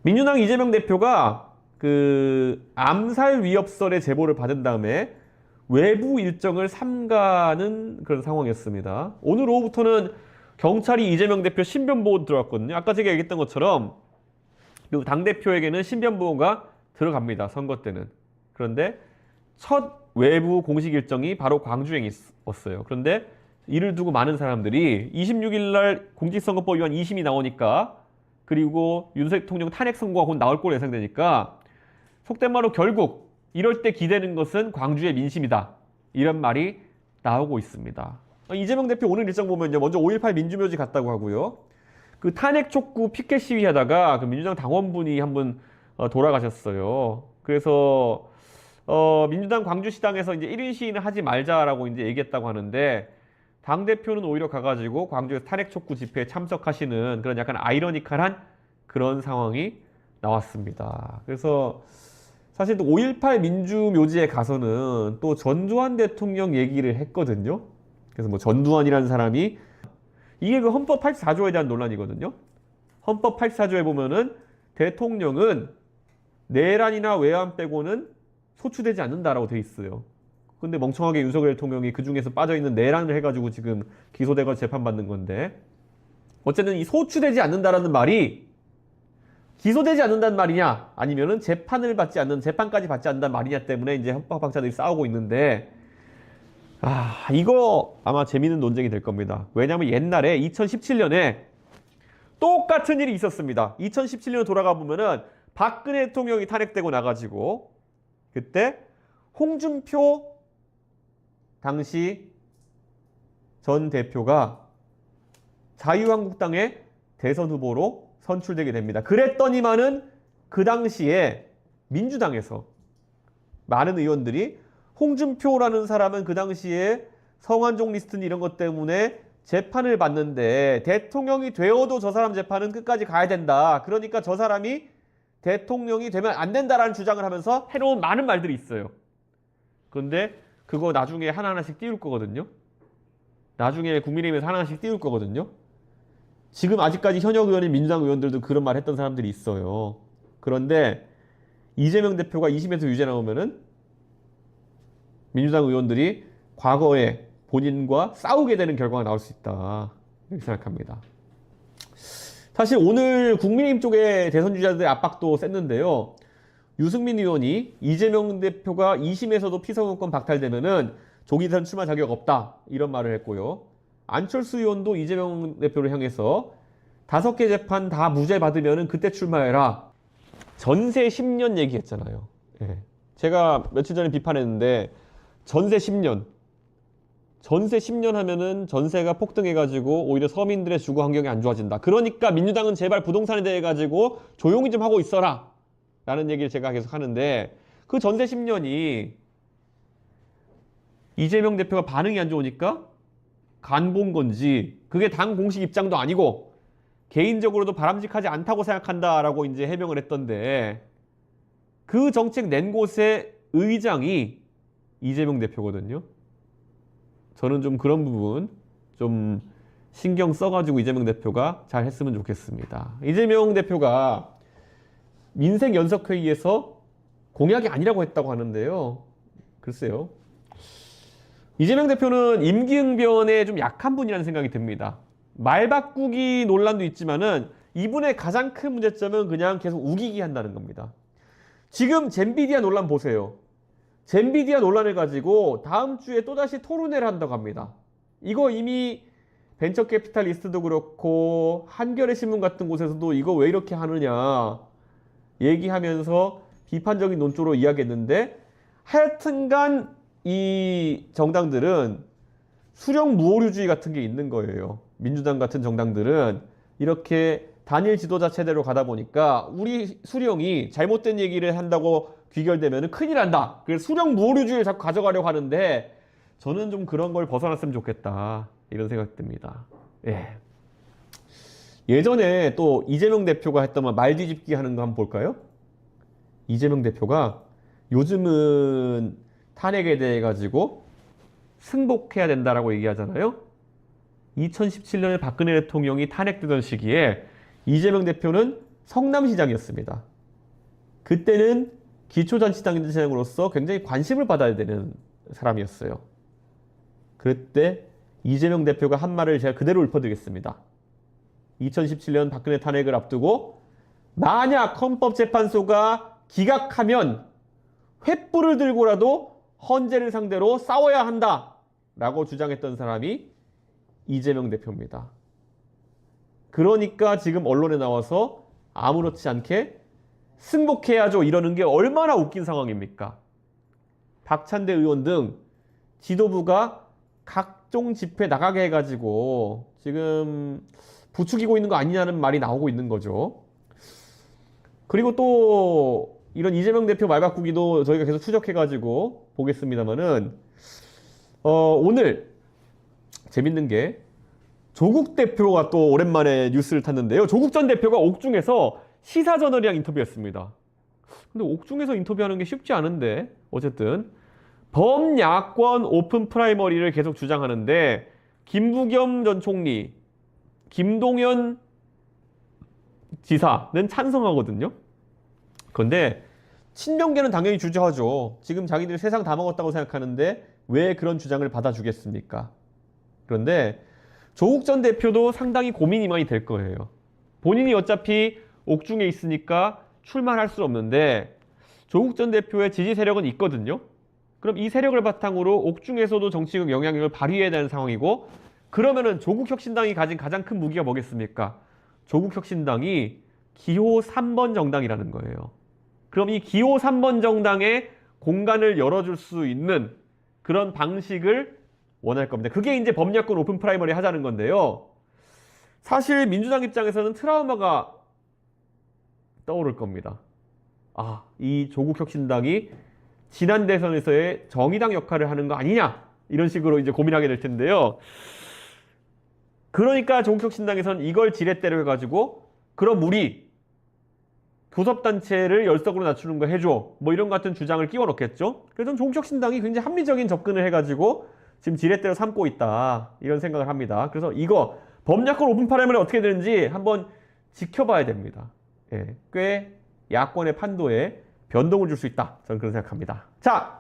민주당 이재명 대표가 그 암살 위협설의 제보를 받은 다음에 외부 일정을 삼가는 그런 상황이었습니다. 오늘 오후부터는 경찰이 이재명 대표 신변 보호 들어갔거든요. 아까 제가 얘기했던 것처럼 그 당대표에게는 신변 보호가 들어갑니다. 선거 때는. 그런데 첫 외부 공식 일정이 바로 광주에 있었어요. 그런데 이를 두고 많은 사람들이 26일 날 공직선거법 위반 2심이 나오니까, 그리고 윤석열 대통령 탄핵 선고가 곧 나올 걸로 예상되니까, 속된 말로 결국 이럴 때 기대는 것은 광주의 민심이다, 이런 말이 나오고 있습니다. 이재명 대표 오늘 일정 보면요, 먼저 5.18 민주묘지 갔다고 하고요, 그 탄핵 촉구 피켓 시위하다가 그 민주당 당원분이 한 분 돌아가셨어요. 그래서 민주당 광주시당에서 이제 1인 시위는 하지 말자라고 이제 얘기했다고 하는데, 당대표는 오히려 가가지고 광주에서 탄핵 촉구 집회에 참석하시는 그런 약간 아이러니컬한 그런 상황이 나왔습니다. 그래서 사실 또 5.18 민주묘지에 가서는 또 전두환 대통령 얘기를 했거든요. 그래서 뭐 전두환이라는 사람이, 이게 그 헌법 84조에 대한 논란이거든요. 헌법 84조에 보면은 대통령은 내란이나 외환 빼고는 소추되지 않는다라고 돼 있어요. 근데 멍청하게 윤석열 대통령이 그 중에서 빠져있는 내란을 해가지고 지금 기소되고 재판받는 건데, 어쨌든 이 소추되지 않는다라는 말이 기소되지 않는다는 말이냐, 아니면은 재판을 받지 않는, 재판까지 받지 않는다는 말이냐 때문에 이제 헌법학자들이 싸우고 있는데, 이거 아마 재밌는 논쟁이 될 겁니다. 왜냐하면 옛날에 2017년에 똑같은 일이 있었습니다. 2017년 돌아가 보면은 박근혜 대통령이 탄핵되고 나가지고, 그때 홍준표 당시 전 대표가 자유한국당의 대선 후보로 선출되게 됩니다. 그랬더니만은 그 당시에 민주당에서 많은 의원들이 홍준표라는 사람은 그 당시에 성완종 리스트는 이런 것 때문에 재판을 받는데 대통령이 되어도 저 사람 재판은 끝까지 가야 된다, 그러니까 저 사람이 대통령이 되면 안 된다라는 주장을 하면서 해놓은 많은 말들이 있어요. 그런데 그거 나중에 하나하나씩 띄울 거거든요. 나중에 국민의힘에서 하나하나씩 띄울 거거든요. 지금 아직까지 현역 의원인 민주당 의원들도 그런 말 했던 사람들이 있어요. 그런데 이재명 대표가 2심에서 유죄 나오면은 민주당 의원들이 과거에 본인과 싸우게 되는 결과가 나올 수 있다, 이렇게 생각합니다. 사실 오늘 국민의힘 쪽에 대선 주자들의 압박도 셌는데요. 유승민 의원이 이재명 대표가 2심에서도 피선거권 박탈되면은 조기 대선 출마 자격 없다, 이런 말을 했고요. 안철수 의원도 이재명 대표를 향해서 5개 재판 다 무죄 받으면은 그때 출마해라, 전세 10년 얘기했잖아요. 예. 제가 며칠 전에 비판했는데, 전세 10년 하면은 전세가 폭등해가지고 오히려 서민들의 주거 환경이 안 좋아진다. 그러니까 민주당은 제발 부동산에 대해 가지고 조용히 좀 하고 있어라, 라는 얘기를 제가 계속 하는데, 그 전세 10년이 이재명 대표가 반응이 안 좋으니까 간 본 건지, 그게 당 공식 입장도 아니고 개인적으로도 바람직하지 않다고 생각한다라고 이제 해명을 했던데, 그 정책 낸 곳의 의장이 이재명 대표거든요. 저는 좀 그런 부분 좀 신경 써가지고 이재명 대표가 잘 했으면 좋겠습니다. 이재명 대표가 민생연석회의에서 공약이 아니라고 했다고 하는데요. 글쎄요. 이재명 대표는 임기응변에 좀 약한 분이라는 생각이 듭니다. 말 바꾸기 논란도 있지만은 이분의 가장 큰 문제점은 그냥 계속 우기기 한다는 겁니다. 지금 젠비디아 논란 보세요. 젠비디아 논란을 가지고 다음 주에 또다시 토론회를 한다고 합니다. 이거 이미 벤처캐피탈리스트도 그렇고 한겨레 신문 같은 곳에서도 이거 왜 이렇게 하느냐 얘기하면서 비판적인 논조로 이야기했는데, 하여튼간 이 정당들은 수령 무오류주의 같은 게 있는 거예요. 민주당 같은 정당들은 이렇게 단일 지도자 체제로 가다 보니까 우리 수령이 잘못된 얘기를 한다고 귀결되면 큰일 난다, 그래서 수령 무오류주의를 자꾸 가져가려고 하는데, 저는 좀 그런 걸 벗어났으면 좋겠다, 이런 생각이 듭니다. 예. 예전에 또 이재명 대표가 했던 말 뒤집기 하는 거 한번 볼까요? 이재명 대표가 요즘은 탄핵에 대해 가지고 승복해야 된다라고 얘기하잖아요. 2017년에 박근혜 대통령이 탄핵되던 시기에 이재명 대표는 성남시장이었습니다. 그때는 기초자치단체장으로서 굉장히 관심을 받아야 되는 사람이었어요. 그때 이재명 대표가 한 말을 제가 그대로 읊어드리겠습니다. 2017년 박근혜 탄핵을 앞두고 만약 헌법재판소가 기각하면 횃불을 들고라도 헌재를 상대로 싸워야 한다라고 주장했던 사람이 이재명 대표입니다. 그러니까 지금 언론에 나와서 아무렇지 않게 승복해야죠 이러는 게 얼마나 웃긴 상황입니까? 박찬대 의원 등 지도부가 각종 집회 나가게 해가지고 지금 부추기고 있는 거 아니냐는 말이 나오고 있는 거죠. 그리고 또 이런 이재명 대표 말 바꾸기도 저희가 계속 추적해가지고 보겠습니다만은 오늘 재밌는 게 조국 대표가 또 오랜만에 뉴스를 탔는데요. 조국 전 대표가 옥중에서 시사저널이랑 인터뷰했습니다. 근데 옥중에서 인터뷰하는 게 쉽지 않은데 어쨌든 범야권 오픈 프라이머리를 계속 주장하는데 김부겸 전 총리, 김동연 지사는 찬성하거든요. 그런데 친명계는 당연히 주저하죠. 지금 자기들이 세상 다 먹었다고 생각하는데 왜 그런 주장을 받아주겠습니까? 그런데 조국 전 대표도 상당히 고민이 많이 될 거예요. 본인이 어차피 옥중에 있으니까 출마할 수 없는데 조국 전 대표의 지지 세력은 있거든요. 그럼 이 세력을 바탕으로 옥중에서도 정치적 영향력을 발휘해야 되는 상황이고 그러면은 조국혁신당이 가진 가장 큰 무기가 뭐겠습니까? 조국혁신당이 기호 3번 정당이라는 거예요. 그럼 이 기호 3번 정당에 공간을 열어줄 수 있는 그런 방식을 원할 겁니다. 그게 이제 범야권 오픈 프라이머리 하자는 건데요. 사실 민주당 입장에서는 트라우마가 떠오를 겁니다. 아, 이 조국혁신당이 지난 대선에서의 정의당 역할을 하는 거 아니냐 이런 식으로 이제 고민하게 될 텐데요. 그러니까 조국혁신당에서는 이걸 지렛대로 해가지고 그럼 우리 교섭단체를 열석으로 낮추는 거 해줘 뭐 이런 같은 주장을 끼워 넣겠죠. 그래서 조국혁신당이 굉장히 합리적인 접근을 해가지고 지금 지렛대로 삼고 있다 이런 생각을 합니다. 그래서 이거 범야권 오픈 프라이머리 어떻게 되는지 한번 지켜봐야 됩니다. 예, 꽤 야권의 판도에 변동을 줄 수 있다 저는 그런 생각합니다. 자,